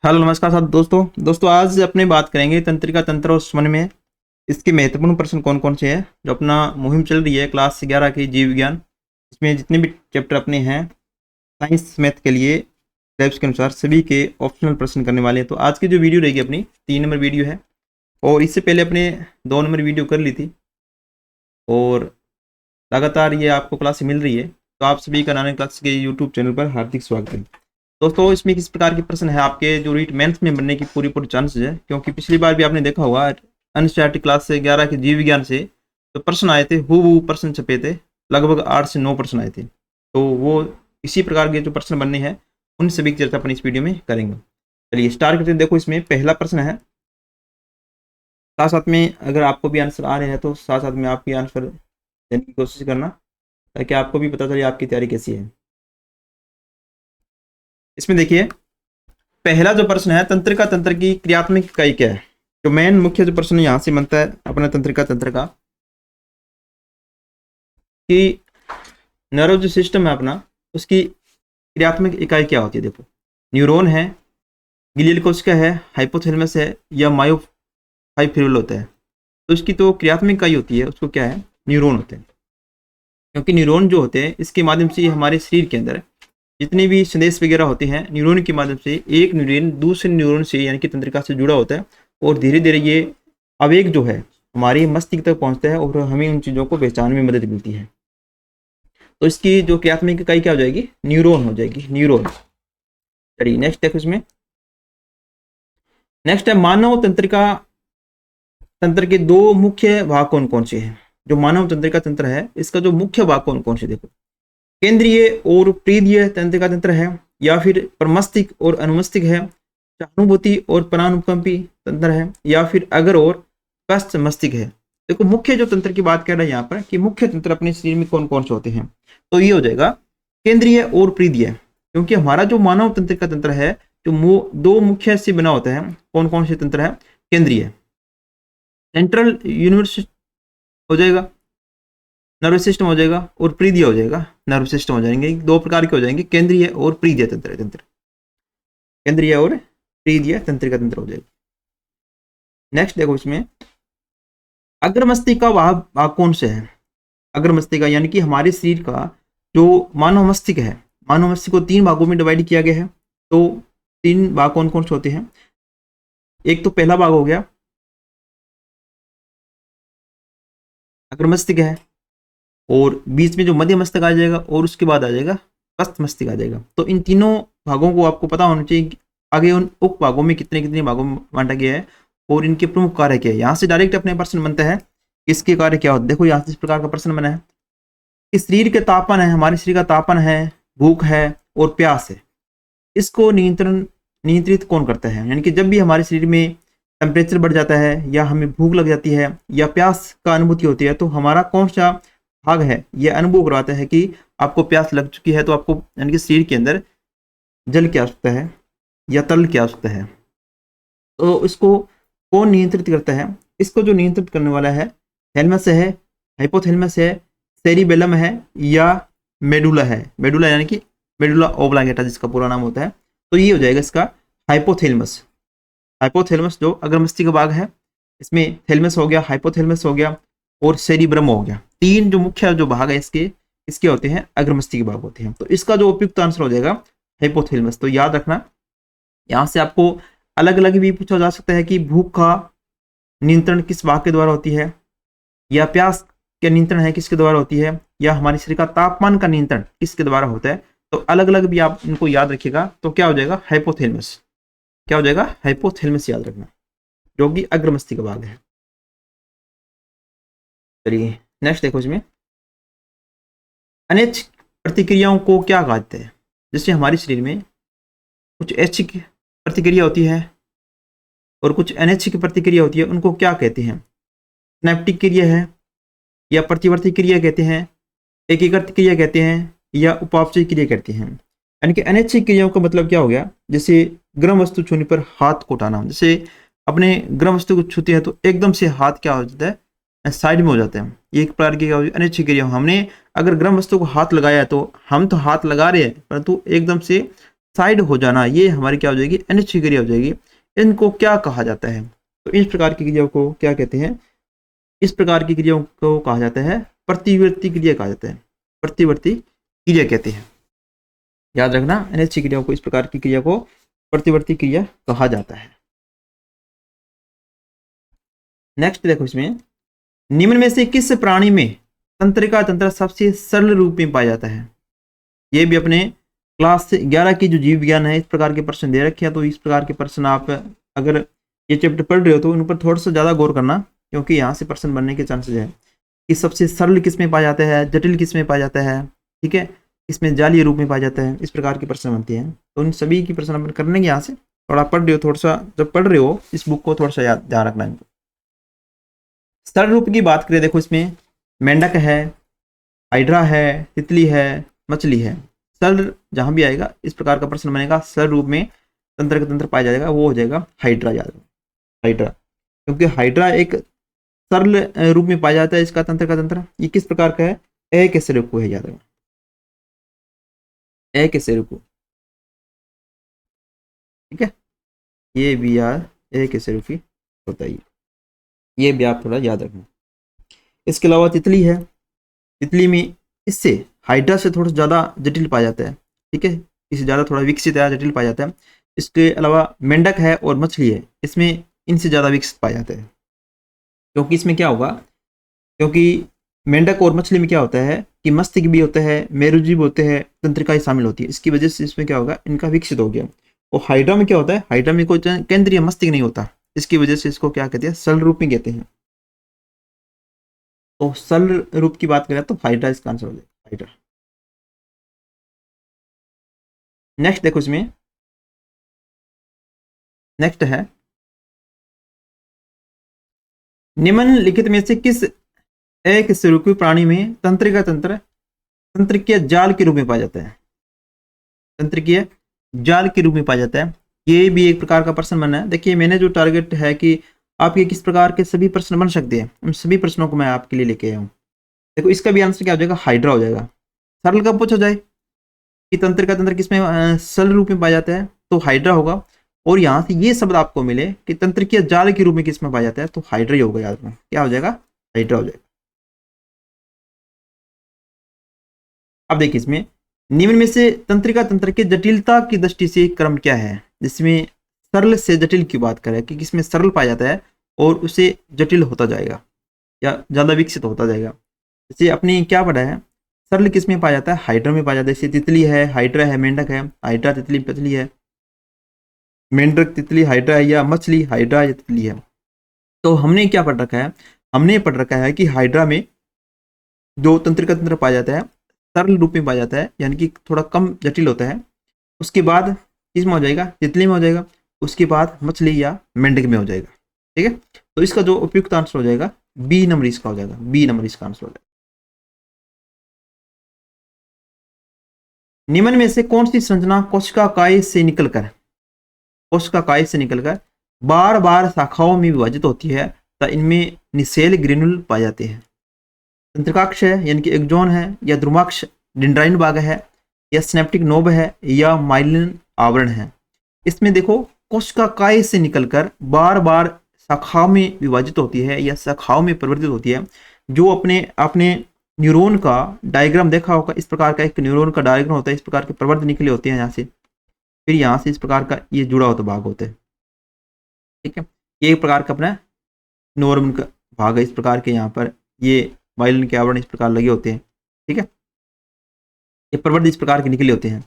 Hello नमस्कार साथ दोस्तों आज अपने बात करेंगे तंत्रिका तंत्र और स्मन में इसके महत्वपूर्ण प्रश्न कौन कौन से हैं। जो अपना मुहिम चल रही है क्लास 11 की जीव विज्ञान, इसमें जितने भी चैप्टर अपने हैं साइंस मैथ के लिए टाइप्स के अनुसार सभी के ऑप्शनल प्रश्न करने वाले हैं। तो आज की जो वीडियो रहेगी अपनी 3 नंबर वीडियो है, और इससे पहले अपने 2 नंबर वीडियो कर ली थी और लगातार ये आपको क्लास मिल रही है। तो आप सभी का नारायण क्लास के यूट्यूब चैनल पर हार्दिक स्वागत है। दोस्तों इसमें किस प्रकार के प्रश्न है आपके जो रीट मेंस में बनने की पूरी चांसेस है, क्योंकि पिछली बार भी आपने देखा होगा एनसीईआरटी क्लास से 11 के जीव विज्ञान से जो प्रश्न आए थे हूबहू प्रश्न छपे थे, लगभग 8 से 9 प्रश्न आए थे। तो वो इसी प्रकार के जो प्रश्न बनने हैं उन सभी की चर्चा अपन इस वीडियो में करेंगे। चलिए स्टार्ट करते हैं। देखो इसमें पहला प्रश्न है, साथ साथ में अगर आपको भी आंसर आ रहे हैं तो साथ साथ में आप भी आंसर देने की कोशिश करना, ताकि आपको भी पता चले आपकी तैयारी कैसी है। इसमें देखिए पहला जो प्रश्न है, तंत्रिका तंत्र की क्रियात्मक इकाई क्या है। जो मेन मुख्य जो प्रश्न यहाँ से बनता है अपना तंत्रिका तंत्र का, कि नर्व जो सिस्टम है अपना, उसकी क्रियात्मक इकाई क्या होती है। देखो न्यूरॉन है, ग्लियल कोशिका है, हाइपोथैलेमस है, या मायोफाइब्रिल होता है। तो इसकी तो क्रियात्मक इकाई होती है, उसको क्या है, न्यूरॉन होते हैं। क्योंकि न्यूरॉन जो होते हैं इसके माध्यम से हमारे शरीर के अंदर जितने भी संदेश वगैरह होते हैं न्यूरॉन के माध्यम से एक न्यूरॉन दूसरे न्यूरॉन से यानी कि तंत्रिका से जुड़ा होता है, और धीरे धीरे ये आवेग जो है हमारे मस्तिष्क तक पहुंचता है और हमें उन चीज़ों को पहचानने में मदद मिलती है। तो इसकी जो क्रियात्मक इकाई क्या हो जाएगी, न्यूरॉन हो जाएगी, न्यूरॉन। चलिए नेक्स्ट देखो इसमें। नेक्स्ट है मानव तंत्रिका तंत्र के 2 मुख्य भाग कौन कौन से हैं। जो मानव तंत्रिका तंत्र है इसका जो मुख्य भाग कौन कौन से, देखो केंद्रीय और प्रीदीय तंत्रिका तंत्र है, या फिर प्रमस्तिष्क और अनुमस्तिष्क है, सहानुभूति और परानुकंपी तंत्र है, या फिर अगर और स्पष्ट मस्तिष्क है। देखो मुख्य जो तंत्र की बात कर रहे हैं यहाँ पर कि मुख्य तंत्र अपने शरीर में कौन कौन से होते हैं, तो ये हो जाएगा केंद्रीय और प्रीदीय। क्योंकि हमारा जो मानव तंत्रिका तंत्र है जो 2 मुख्य से बना होता है। कौन कौन से तंत्र है, केंद्रीय सेंट्रल यूनिवर्स हो जाएगा, नर्व सिस्टम हो जाएगा, और प्रीदीय हो जाएगा, नर्व सिस्टम हो जाएंगे। 2 प्रकार के हो जाएंगे, केंद्रीय और प्रीदीय तंत्र केंद्रीय और प्रीदीय तंत्रिका तंत्र हो जाएगा। नेक्स्ट देखो इसमें अग्रमस्तिष्क का भाग कौन से है। अग्रमस्तिष्क का यानी कि हमारे शरीर का जो मानव मस्तिष्क है, मानव मस्तिष्क को 3 भागों में डिवाइड किया गया है। तो 3 भाग कौन कौन से होते हैं। एक तो पहला भाग हो गया अग्रमस्तिष्क है, और बीच में जो मध्य मस्तक आ जाएगा, और उसके बाद आ जाएगा पश्च मस्तिष्क आ जाएगा। तो इन तीनों भागों को आपको पता होना चाहिए कि आगे उन उप भागों में कितने कितने भागों में बांटा गया है और इनके प्रमुख कार्य क्या है। यहाँ से डायरेक्ट अपने प्रश्न बनता है इसके कार्य क्या होते हैं। देखो यहाँ से इस प्रकार का प्रश्न बना है कि शरीर के तापमान है, हमारे शरीर का तापमान है, भूख है और प्यास है, इसको नियंत्रित कौन करता है। यानी कि जब भी हमारे शरीर में टेम्परेचर बढ़ जाता है, या हमें भूख लग जाती है, या प्यास का अनुभूति होती है, तो हमारा कौन सा भाग है ये अनुभव करवाता है कि आपको प्यास लग चुकी है। तो आपको यानी कि शरीर के अंदर जल की आवश्यकता है या तरल की आवश्यकता है। तो इसको कौन नियंत्रित करता है, इसको जो नियंत्रित करने वाला है थैलेमस है, हाइपोथैलेमस है, सेरिबेलम है, या मेडुला है। मेडुला यानी कि मेडुला ओब्लांगेटा जिसका पूरा नाम होता है। तो ये हो जाएगा इसका हाइपोथैलेमस। हाइपोथैलेमस जो अग्रमस्तिष्क का भाग है, इसमें थैलेमस हो गया, हाइपोथैलेमस हो गया और सेरिब्रम हो गया। 3 जो मुख्य जो भाग है इसके होते हैं अग्रमस्तिष्क भाग होते हैं। तो इसका जो उपयुक्त आंसर हो जाएगा हाइपोथैलेमस। तो याद रखना, यहाँ से आपको अलग अलग भी पूछा जा सकता है कि भूख का नियंत्रण किस भाग के द्वारा होती है, या प्यास का नियंत्रण है किसके द्वारा होती है, या हमारे शरीर का तापमान का नियंत्रण किसके द्वारा होता है। तो अलग अलग भी आप इनको याद रखिएगा। तो क्या हो जाएगा, हाइपोथैलेमस। क्या हो जाएगा, हाइपोथैलेमस याद रखना, जो कि अग्रमस्तिष्क का भाग है। चलिए नेक्स्ट देखो इसमें अनैच्छिक प्रतिक्रियाओं को क्या कहते हैं। जैसे हमारे शरीर में कुछ ऐच्छिक प्रतिक्रिया होती है और कुछ अनैच्छिक प्रतिक्रिया होती है, उनको क्या कहते हैं। स्नैप्टिक क्रिया है, या प्रतिवर्ती क्रिया कहते हैं, एकीकृत क्रिया कहते हैं, या उपापचय क्रिया कहते हैं। यानी कि अनैच्छिक क्रियाओं का मतलब क्या हो गया, जैसे गर्म वस्तु छूने पर हाथ को उठाना। जैसे अपने गर्म वस्तु को छूते हैं तो एकदम से हाथ क्या हो जाता है, साइड में हो जाते हैं। ये एक प्रकार की अनिच्छिक क्रिया। हमने अगर गर्म वस्तु को हाथ लगाया है तो हम तो हाथ लगा रहे हैं, परंतु एकदम से साइड हो जाना, ये हमारी क्या हो जाएगी, अनिश्चित क्रिया हो जाएगी। इनको क्या कहा जाता है, तो इस प्रकार की क्रियाओं को क्या कहते हैं, इस प्रकार की क्रियाओं को कहा जाता है प्रतिवर्ती क्रिया कहा जाता है, प्रतिवर्ती क्रिया कहते हैं। याद रखना, अनिश्चित क्रियाओं को, इस प्रकार की क्रिया को प्रतिवर्ती क्रिया कहा जाता है। नेक्स्ट देखो, इसमें निम्न में से किस प्राणी में तंत्रिका तंत्र सबसे सरल रूप में पाया जाता है। ये भी अपने क्लास 11 की जो जीव विज्ञान है, इस प्रकार के प्रश्न दे रखे हैं। तो इस प्रकार के प्रश्न आप अगर ये चैप्टर पढ़ रहे हो तो उन पर थोड़ा सा ज़्यादा गौर करना, क्योंकि यहाँ से प्रश्न बनने के चांसेस है कि सबसे सरल किस में पाया जाता है, जटिल किस में पाया जाता है, ठीक है, इसमें जालीय रूप में पाया जाता है, इस प्रकार के प्रश्न बनते हैं। तो उन सभी की प्रश्न अपन करने के यहाँ से थोड़ा पढ़ रहे हो, थोड़ा सा जब पढ़ रहे हो इस बुक को थोड़ा सा याद ध्यान रखना है। सरल रूप की बात करें, देखो इसमें मेंढक है, हाइड्रा है, तितली है, मछली है। सरल जहां भी आएगा इस प्रकार का प्रश्न बनेगा, सरल रूप में तंत्र का तंत्र पाया जाएगा, वो हो जाएगा हाइड्रा। याद रखना हाइड्रा, क्योंकि हाइड्रा एक सरल रूप में पाया जाता है। इसका तंत्र का तंत्र ये किस प्रकार का है, ए के सिरकु है। याद रखना ए के सिरकु, ठीक है, ये भी याद ए के सिरकु होता है, ये भी आप थोड़ा याद रखना। इसके अलावा तितली है, तितली में इससे हाइड्रा से थोड़ा ज़्यादा जटिल पाया जाता है, ठीक है, इससे ज़्यादा थोड़ा विकसित है, जटिल पाया जाता है। इसके अलावा मेंढक है और मछली है, इसमें इनसे ज़्यादा विकसित पाया जाता है। क्योंकि इसमें क्या होगा, क्योंकि मेंढक और मछली में क्या होता है कि मस्तिष्क भी होता है, मेरुजीव होते हैं, तंत्रिकाएं शामिल होती है, इसकी वजह से इसमें क्या होगा, इनका विकसित हो गया। और हाइड्रा में क्या होता है, हाइड्रा में कोई केंद्रीय मस्तिष्क नहीं होता, इसकी वजह से इसको क्या कहते हैं, सरल रूप में कहते हैं। तो सरल रूप की बात करें तो हाइड्रा इसका आंसर हो जाएगा, हाइड्रा। नेक्स्ट देखो, इसमें नेक्स्ट है निम्नलिखित में से किस एक स्वरूपी प्राणी में तंत्रिका तंत्र तंत्रिकीय जाल के रूप में पाया जाता है, तंत्रिकीय जाल के रूप में पाया जाता है। ये भी एक प्रकार का प्रश्न बनना है। देखिए, मैंने जो टारगेट है कि आपके किस प्रकार के सभी प्रश्न बन सकते हैं, उन सभी प्रश्नों को मैं आपके लिए लेके आया हूँ। देखो, इसका भी आंसर क्या हो जाएगा, हाइड्रा हो जाएगा। सरल कब पूछा जाए कि तंत्रिका तंत्र किसमें सरल रूप में पाया जाता है, तो हाइड्रा होगा। और यहाँ से ये शब्द आपको मिले कि तंत्रिकीय जाल के रूप में किसमें पाया जाता है, तो हाइड्रा ही होगा। याद रखना क्या हो जाएगा, हाइड्रा हो जाएगा। अब देखिए, इसमें निम्न में से तंत्रिका तंत्र की जटिलता की दृष्टि से क्रम क्या है, जिसमें सरल से जटिल की बात करें कि किसमें सरल पाया जाता है और उसे जटिल होता जाएगा या ज़्यादा विकसित होता जाएगा। जैसे अपनी क्या पढ़ा है, सरल किसमें पाया जाता है, हाइड्रा में पाया जाता है। जैसे तितली है, हाइड्रा है, मेंढक है, हाइड्रा तितली पतली है, मेंढक तितली हाइड्रा है, या मछली हाइड्रा या तितली है। तो हमने क्या पढ़ रखा है, हमने पढ़ रखा है कि हाइड्रा में जो तंत्रिका तंत्र पाया जाता है सरल रूप में पाया जाता है, यानी कि थोड़ा कम जटिल होता है। उसके बाद किसमें हो जाएगा, तितली में हो जाएगा। उसके बाद मछली या मेंढक में हो जाएगा, ठीक है। तो इसका जो उपयुक्त आंसर हो जाएगा बी नंबर इसका हो जाएगा, बी नंबर इसका आंसर हो जाएगा। निम्न में से कौन सी संरचना कोशिका काय से निकलकर बार बार शाखाओं में विभाजित होती है तथा इनमें निसेल ग्रेनुल पाए जाते हैं। तंत्रिकाक्ष है, यानी कि एक्सोन है, या ध्रुमाक्ष डेंड्राइन भाग है, या सिनेप्टिक नोब है, या माइलिन आवरण है। इसमें देखो, कोशिका काय से निकलकर बार बार शाखाओं में विभाजित होती है या शाखाओं में परिवर्तित होती है। जो अपने न्यूरॉन का डायग्राम देखा होगा, इस प्रकार का एक न्यूरॉन का डायग्राम होता है, इस प्रकार के प्रवर्त निकले होते हैं यहाँ से, फिर यहाँ से इस प्रकार का ये जुड़ा होता भाग होता है, ठीक है। ये एक प्रकार का अपना न्यूरॉन का भाग है, इस प्रकार के यहाँ पर ये माइलिन के आवरण इस प्रकार लगे होते हैं, ठीक है। ये प्रवर्त इस प्रकार के निकले होते हैं।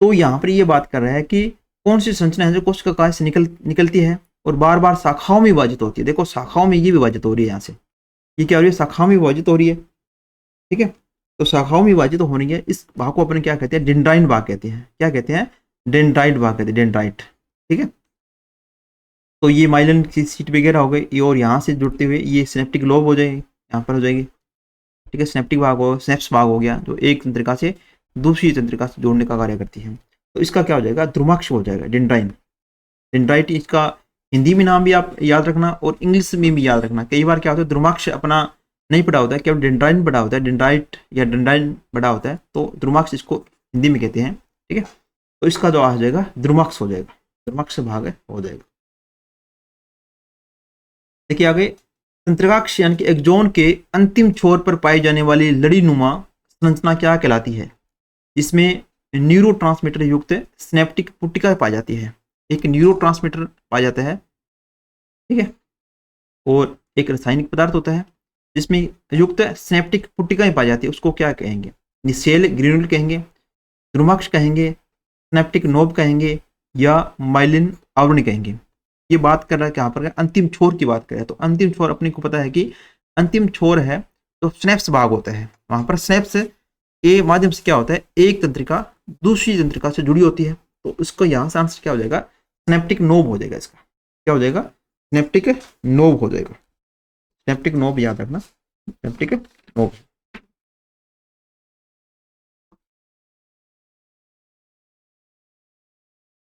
तो यहाँ पर ये बात कर रहा है कि कौन सी संरचना है जो कोशिका काय से निकलती है और बार बार शाखाओं में विभाजित होती है। देखो, शाखाओं में ये विभाजित हो रही है, यहाँ से ये क्या हो रही है, शाखाओं में विभाजित हो रही है, ठीक है। तो शाखाओं में विभाजित होने के इस भाग को अपन क्या कहते हैं, डेंड्राइन भाग कहते हैं। क्या कहते हैं, डेंड्राइट भाग कहते हैं, डेंड्राइट, ठीक है। तो ये माइलिन की सीट वगैरह हो गई, और यहाँ से जुड़ते हुए ये सिनेप्टिक लोब हो जाएगी, यहाँ पर हो जाएगी, ठीक है। सिनेप्टिक भाग हो, स्नेप्स भाग हो गया, जो एक तंत्रिका से दूसरी तंत्रिका से जोड़ने का कार्य करती है। तो इसका क्या हो जाएगा, ध्रुमाक्ष हो जाएगा, डेंड्राइन, डेंड्राइट। इसका हिंदी में नाम भी आप याद रखना और इंग्लिश में भी याद रखना। कई बार क्या होता है, ध्रुमाक्ष अपना नहीं पढ़ा होता है, केवल डेंड्राइन पढ़ा होता है, डेंड्राइट या डेंड्राइन पढ़ा होता है, तो ध्रुमाक्ष इसको हिंदी में कहते हैं, ठीक है। तो इसका जो आ जाएगा द्रुमाक्ष हो जाएगा, द्रुमाक्ष भाग हो जाएगा। देखिए आगे, तंत्रिकाक्ष यानी कि एक्सोन के अंतिम छोर पर पाई जाने वाली लड़ी नुमा संरचना क्या कहलाती है? इसमें न्यूरोट्रांसमीटर युक्त स्नैप्टिक पुट्टिका पाई जाती है। एक न्यूरोट्रांसमीटर पाया जाता है, ठीक है, और एक रासायनिक पदार्थ होता है जिसमें युक्त स्नैप्टिक पुट्टिकाएं पाई जाती है, उसको क्या कहेंगे? सेल ग्रेन्यूल कहेंगे, द्रुमाक्ष कहेंगे, स्नैप्टिक नोब कहेंगे, या माइलिन आवरण कहेंगे। ये बात कर रहा है कहाँ पर, अंतिम छोर की बात करें तो अंतिम छोर अपने को पता है कि अंतिम छोर है तो स्नैप्स भाग होता है, वहां पर स्नैप्स के माध्यम से क्या होता है, एक तंत्रिका दूसरी तंत्रिका से जुड़ी होती है, तो इसको यहाँ से आंसर क्या हो जाएगा, स्नैप्टिक नोब हो जाएगा। इसका क्या हो जाएगा, स्नैप्टिक नोब हो जाएगा। स्नैप्टिक नोब याद रखना, स्नैप्टिक नोब।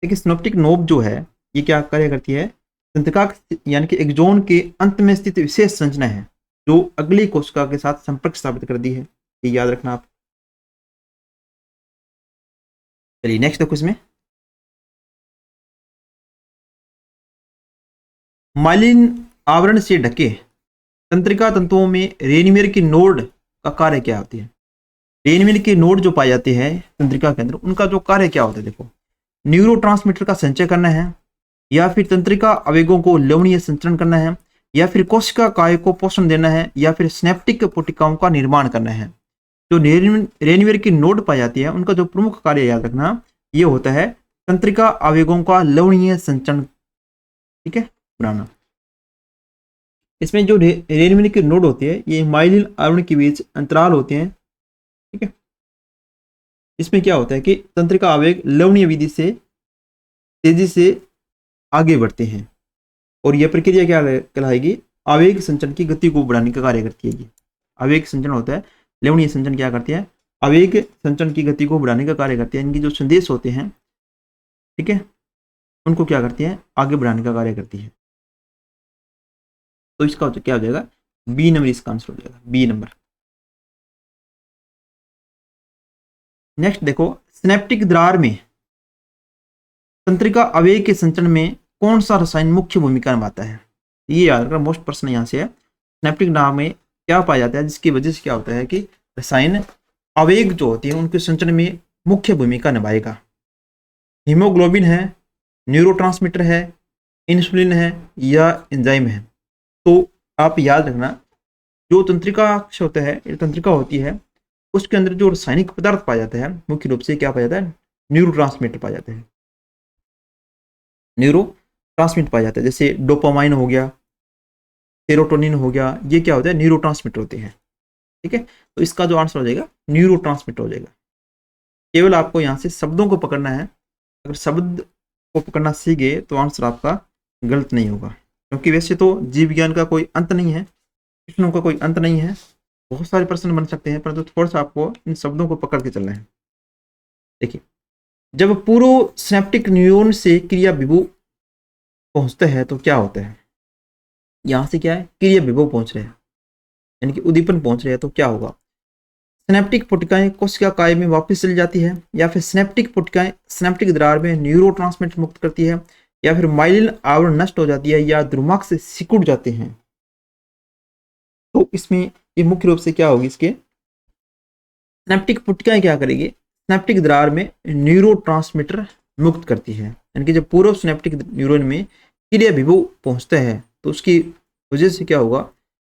देखिए स्नैप्टिक नोब जो है ये क्या कार्य करती है, तंत्रिका यानी कि एक्सोन के अंत में स्थित विशेष संरचना है जो अगली कोशिका के साथ संपर्क स्थापित कर दी है, ये याद रखना आप। चलिए नेक्स्ट देखो, इसमें माइलिन आवरण से ढके तंत्रिका तंतुओं में रेनिमेर की नोड का कार्य क्या होती है? रेनिमेर के नोड जो पाए जाते हैं तंत्रिका के अंदर, उनका जो कार्य क्या होता है, देखो न्यूरोट्रांसमीटर का संचय करना है, या फिर तंत्रिका आवेगों को लवणीय संचरण करना है, या फिर कोशिका काय को पोषण देना है, या फिर स्नैप्टिक पुटिकाओं का निर्माण करना है। जो रेनिमेर की नोड पाई जाती है उनका जो प्रमुख कार्य याद रखना ये होता है तंत्रिका आवेगों का लवणीय संचरण, ठीक है, बनाना। इसमें जो रेनिमेर की नोड होती है ये माइलिन आवरण के बीच अंतराल होते हैं, ठीक है। इसमें क्या होता है कि तंत्रिका आवेग लवणीय विधि से तेजी से आगे बढ़ते हैं, और यह प्रक्रिया क्या कहलाएगी, आवेग संचरण की गति को बढ़ाने का कार्य करती है। ये आवेग संचरण होता है, लवणीय संचरण क्या करती है, आवेग संचरण की गति को बढ़ाने का कार्य करती है। इनकी जो संदेश होते हैं, ठीक है, उनको क्या करती है, आगे बढ़ाने का कार्य करती है। तो इसका क्या हो जाएगा, बी नंबर इसका आंसर हो जाएगा, बी नंबर। नेक्स्ट देखो, स्नैप्टिक दरार में तंत्रिका आवेग के संचरण में कौन सा रसायन मुख्य भूमिका निभाता है? ये याद रखना, मोस्ट प्रश्न यहाँ से है। स्नैप्टिक दरार में क्या पाया जाता है जिसकी वजह से क्या होता है कि रसायन आवेग जो होती है उनके संचरण में मुख्य भूमिका निभाएगा? हीमोग्लोबिन है, न्यूरोट्रांसमीटर है, इंसुलिन है, या एंजाइम है? तो आप याद रखना, जो तंत्रिका होता है, तंत्रिका होती है, उसके अंदर जो रासायनिक पदार्थ पाया जाता है मुख्य रूप से क्या पाया जाता है, न्यूरोट्रांसमीटर पाया जाता है, न्यूरो ट्रांसमिट पाया जाता है। जैसे डोपामाइन हो गया, सेरोटोनिन हो गया, ये क्या होता है, न्यूरोट्रांसमीटर होते हैं, ठीक है। तो इसका जो आंसर हो जाएगा न्यूरोट्रांसमीटर हो जाएगा। केवल आपको यहाँ से शब्दों को पकड़ना है, अगर शब्द को पकड़ना सीख गए तो आंसर आपका गलत नहीं होगा, क्योंकि वैसे तो जीव विज्ञान का कोई अंत नहीं है, प्रश्नों का कोई अंत नहीं है, बहुत सारे प्रश्न बन सकते हैं, परंतु थोड़ा सा आपको इन शब्दों को पकड़ के चलना है। देखिए, जब पूर्व सिनेप्टिक न्यूरॉन से क्रिया विभव पहुंचता है तो क्या होता है, यहाँ से क्या है, क्रिया विभव पहुंच रहे हैं, यानी कि उद्दीपन पहुंच रहे हैं, तो क्या होगा, सिनेप्टिक पुटिकाएं कोशिका काय में वापस चली जाती है, या फिर सिनेप्टिक पुटिकाएं सिनेप्टिक दरार में न्यूरोट्रांसमीटर मुक्त करती है, या फिर माइलिन आवरण नष्ट हो जाती है, या द्रुमाक से सिकुड़ जाते हैं। तो इसमें ये मुख्य रूप से क्या होगी, इसके सिनेप्टिक पुटिकाएं क्या करेगी, सिनेप्टिक दरार में न्यूरोट्रांसमीटर मुक्त करती है, यानी कि जब पूर्व सिनेप्टिक न्यूरॉन में क्रिया विभव पहुंचता है तो उसकी वजह से क्या होगा,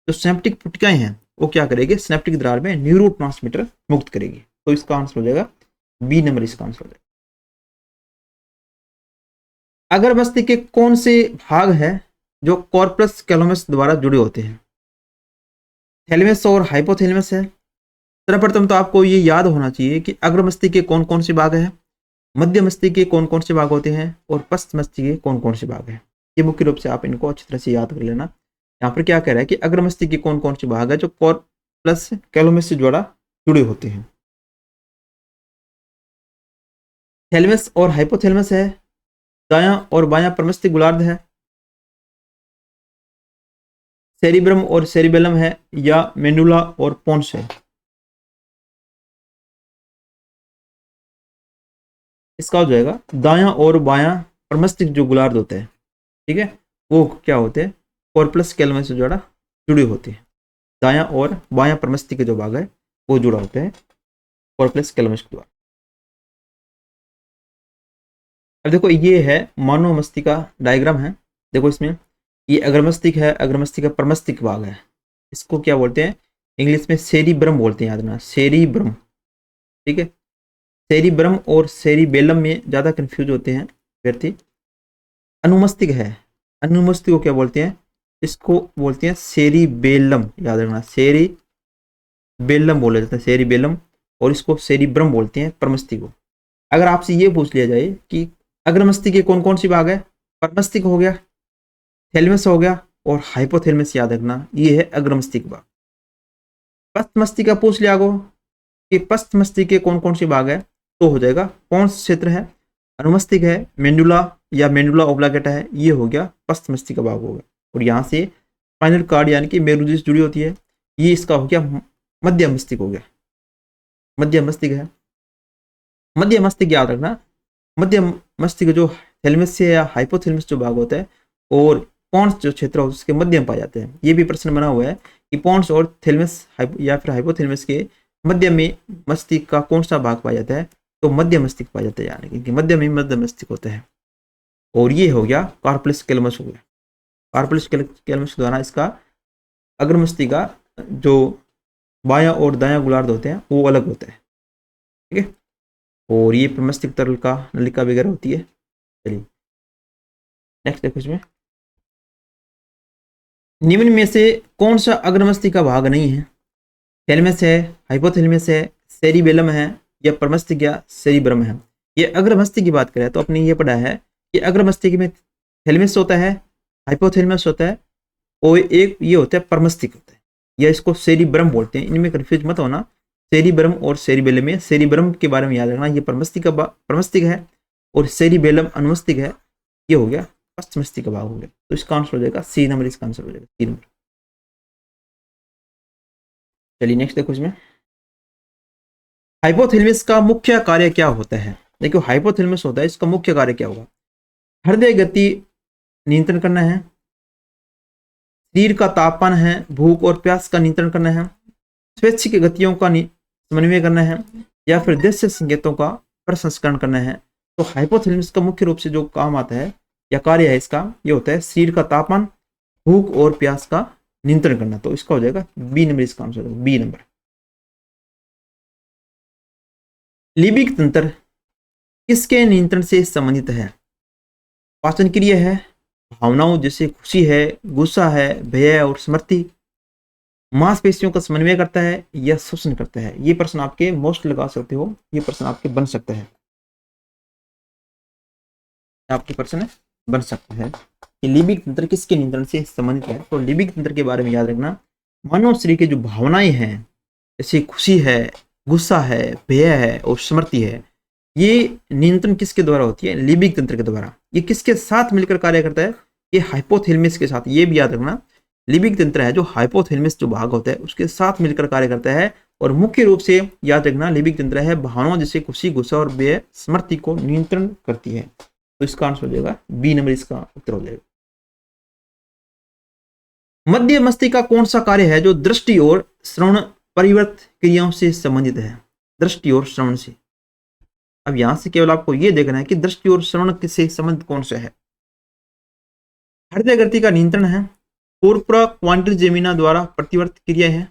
जो सिनेप्टिक पुटिकाएं हैं वो क्या करेगी, सिनेप्टिक दरार में न्यूरोट्रांसमीटर मुक्त करेगी। तो इसका आंसर हो जाएगा बी नंबर, इसका आंसर हो जाएगा। अगर मस्तिष्क के कौन से भाग है जो कॉर्पस कैलोमस द्वारा जुड़े होते हैं? थैलेमस और हाइपोथैलेमस है। सर्वप्रथम तो आपको ये याद होना चाहिए कि अग्र मस्तिष्क के कौन कौन से भाग हैं, मध्य मस्तिष्क के कौन कौन से भाग होते हैं, और पश्च मस्तिष्क के कौन कौन से भाग हैं। ये मुख्य रूप से आप इनको अच्छी तरह से याद कर लेना। यहाँ पर क्या कह रहा है कि अग्र मस्तिष्क के कौन कौन से भाग है जो कॉर्पस कैलोमस से द्वारा जुड़े होते हैं। थैलेमस और हाइपोथैलेमस है, दायां और बायां प्रमस्तिष्क गोलार्ध है, सेरिब्रम और सेरिबेलम है, या मेडुला और पोन्स है। इसका हो जाएगा दायां और बायां प्रमस्तिष्क जो गोलार्ध होते हैं, ठीक है, वो क्या होते हैं, कॉर्पस कैलमस से जुड़ा जुड़े होते हैं। दायां और बायां प्रमस्तिष्क के जो भाग है वो जुड़ा होते हैं कॉर्पस कैलमस के द्वारा। अब देखो ये है मानव मस्तिष्क का डायग्राम है। देखो इसमें ये अग्रमस्तिष्क है, अग्रमस्तिष्क का प्रमस्तिष्क भाग है। इसको क्या बोलते हैं, इंग्लिश में सेरिब्रम बोलते हैं, याद रखना सेरिब्रम, ठीक है। सेरिब्रम और सेरिबेलम में ज्यादा कंफ्यूज होते हैं व्यक्ति। अनुमस्तिष्क है, अनुमस्तिष्क को क्या बोलते हैं, इसको बोलते हैं सेरिबेलम, याद रखना सेरिबेलम बोला जाता है, सेरिबेलम, और इसको सेरिब्रम बोलते हैं प्रमस्तिष्क को। अगर आपसे ये पूछ लिया जाए कि अग्रमस्तिष्क के कौन कौन सी भाग है, प्रमस्तिष्क हो गया, थैलेमस हो गया और हाइपोथैलेमस, याद रखना ये है अग्रमस्तिष्क भाग। पश्च मस्तिष्क का पूछ लिया गो कि पश्च मस्तिष्क के कौन कौन सी भाग है, तो हो जाएगा कौन सा क्षेत्र है, अनुमस्तिष्क है, मेंडुला या मेंडुला ओब्लांगेटा है, ये हो गया पश्च मस्तिष्क का भाग हो गया। और यहाँ से स्पाइनल कार्ड यानी कि मेरुदंड से जुड़ी होती है, ये इसका हो गया मध्य मस्तिष्क हो गया, मध्य मस्तिष्क है। मध्य मस्तिष्क याद रखना, मध्य मस्तिष्क जो थैलेमस से या हाइपोथैलेमस जो भाग होता है और पॉन्स जो क्षेत्र है उसके मध्य में पाए जाते हैं। ये भी प्रश्न बना हुआ है कि पॉन्स और थैलेमस या फिर हाइपोथैलेमस के मध्य में मस्तिष्क का कौन सा भाग पाया जाता है, तो मध्य मस्तिष्क पाया जाता है, यानी कि मध्य में मध्य मस्तिष्क होता है। और ये हो गया कार्पस कैलमस हो गया, कार्पस कैलमस द्वारा इसका अग्र मस्तिष्क का जो बायां और दायां गोलार्ध होते हैं वो अलग होता है, ठीक है। और ये प्रमस्तिष्क तरल का नलिका वगैरह होती है। चलिए नेक्स्ट देखो, इसमें निम्न में से कौन सा अग्रमस्तिष्क का भाग नहीं है, थैलेमस है, हाइपोथैलेमस है, सेरिबेलम है या प्रमस्तिष्क या सेरिब्रम है। ये अग्रमस्तिष्क की बात करें तो अपने ये पढ़ा है कि अग्रमस्तिष्क में थैलेमस होता है, हाइपोथैलेमस होता है और एक ये होता है प्रमस्तिष्क होता है, या इसको सेरिब्रम बोलते हैं। इनमें कंफ्यूज मत होना, सेरिब्रम और सेरिबेलम में। सेरिब्रम के बारे में याद रखना, ये प्रमस्तिष्क है और सेरिबेलम अनुमस्तिष्क है। ये हो गया पश्च मस्तिष्क का भाग हो गया। तो इसका आंसर हो जाएगा सी नंबर, इसका आंसर हो जाएगा सी नंबर। चलिए नेक्स्ट देखो, इसमें हाइपोथैलेमस का मुख्य कार्य क्या होता है। देखो हाइपोथैलेमस होता है, इसका मुख्य कार्य क्या होगा, हृदय गति नियंत्रण करना है, शरीर का तापमान है, भूख और प्यास का नियंत्रण करना है, स्वैच्छिक गतियों का समन्वय करना है, या फिर दृश्य संकेतों का प्रसंस्करण करना है। तो हाइपोथैलेमस का मुख्य रूप से जो काम आता है या कार्य है इसका, ये होता है शरीर का तापमान, भूख और प्यास का नियंत्रण करना। तो इसका हो जाएगा बी नंबर, इसका आंसर होगा बी नंबर। लिबिक तंत्र किसके नियंत्रण से संबंधित है, पाचन क्रिया है, भावनाओं जैसे खुशी है, गुस्सा है, भय और स्मृति, मांसपेशियों का समन्वय करता है या शोषण करता है। ये प्रश्न आपके मोस्ट लगा सकते हो, ये प्रश्न आपके बन सकता है, आपके प्रश्न बन सकता है कि लिबिक तंत्र किसके नियंत्रण से संबंधित है। तो लिबिक तंत्र के बारे में याद रखना, मानव शरीर के जो भावनाएं हैं जैसे खुशी है, गुस्सा है, भय है और स्मृति है, ये नियंत्रण किसके द्वारा होती है, लिबिक तंत्र के द्वारा। ये किसके साथ मिलकर कार्य करता है, ये हाइपोथैलेमस के साथ। ये भी याद रखना, लिबिक तंत्र है जो हाइपोथैलेमस जो भाग होता है उसके साथ मिलकर कार्य करता है। और मुख्य रूप से याद रखना लिबिक तंत्र है भावनाओं जैसे खुशी, गुस्सा और भय, स्मृति को नियंत्रण करती है। तो इसका आंसर हो जाएगा बी नंबर, इसका उत्तर हो जाएगा। मध्य मस्तिष्क का कौन सा कार्य है जो दृष्टि और श्रवण परिवर्त क्रियाओं से संबंधित है, दृष्टि और श्रवण से। अब यहां से केवल आपको यह देखना है कि दृष्टि और श्रवण से संबंध कौन सा है। हृदय गति का नियंत्रण है, कोर्पोरा क्वाड्रिजेमिना द्वारा प्रतिवर्त क्रिया है,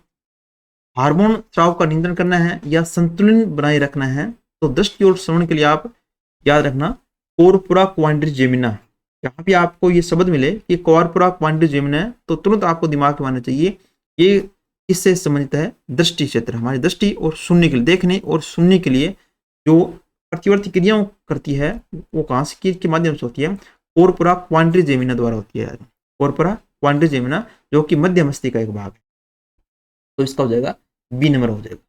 हार्मोन स्राव का नियंत्रण करना है या संतुलन बनाए रखना है। तो दृष्टि और श्रवण के लिए आप याद रखना कोर्पोरा क्वाड्रिजेमिना। जहां भी आपको ये शब्द मिले कि कॉर्पोरा क्वाड्रिजेमिना है तो तुरंत आपको दिमाग में आना चाहिए ये किससे संबंधित है, दृष्टि क्षेत्र। हमारी दृष्टि और सुनने के लिए, देखने और सुनने के लिए जो प्रतिवर्ती क्रियाओं करती है वो कहां से के माध्यम से होती है, कोर्पोरा क्वाड्रिजेमिना द्वारा होती है। कोर्पोरा क्वाड्रिजेमिना जो कि मध्य मस्तिष्क का एक भाग है। तो इसका हो जाएगा बी नंबर हो जाएगा।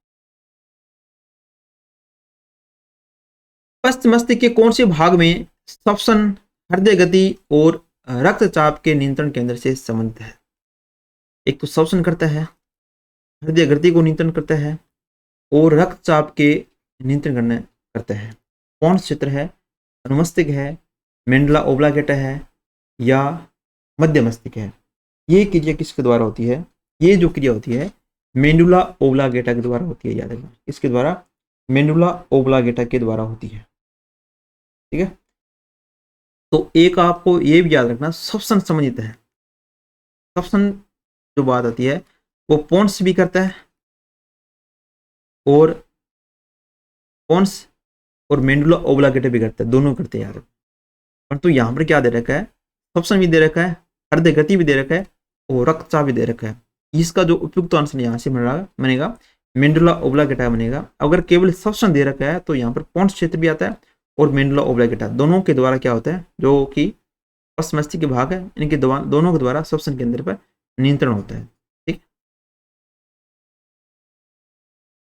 पश्च मस्तिष्क के कौन से भाग में श्वसन, हृदय गति और रक्तचाप के नियंत्रण केंद्र से संबंधित है। एक तो श्वसन करता है, हृदय गति को नियंत्रण करता है और रक्तचाप के नियंत्रण करता है। पॉन्स क्षेत्र है, अनुमस्तिष्क है, मेंडुला ओब्लांगेटा है या मध्य मस्तिष्क है। ये क्रिया किसके द्वारा होती है? ये जो क्रिया होती है मेंडुला ओब्लांगेटा के द्वारा होती है। याद रखना, इसके द्वारा मेंडुला ओब्लांगेटा के द्वारा होती है। ठीक है, तो एक आपको ये भी याद रखना, श्वसन संबंधित है। श्वसन जो बात आती है वो पॉन्स भी करता है और पॉन्स और मेंडुला ओब्लांगेटा भी करता है, दोनों करते हैं यार। परंतु यहाँ पर क्या दे रखा है? श्वसन भी दे रखा है, हृदय गति भी दे रखा है और रक्तचाप भी दे रखा है। इसका जो उपयुक्त आंसर यहाँ से बनेगा मेंडुला ओब्लांगेटा बनेगा। अगर केवल श्वसन दे रखा है तो यहाँ पर पॉन्स क्षेत्र भी आता है और मेंडुला ओब्लांगेटा, दोनों के द्वारा क्या होता है, जो कि पश्च मस्तिष्क के भाग है, इनके दोनों के द्वारा श्वसन केंद्र पर नियंत्रण होता है। ठीक,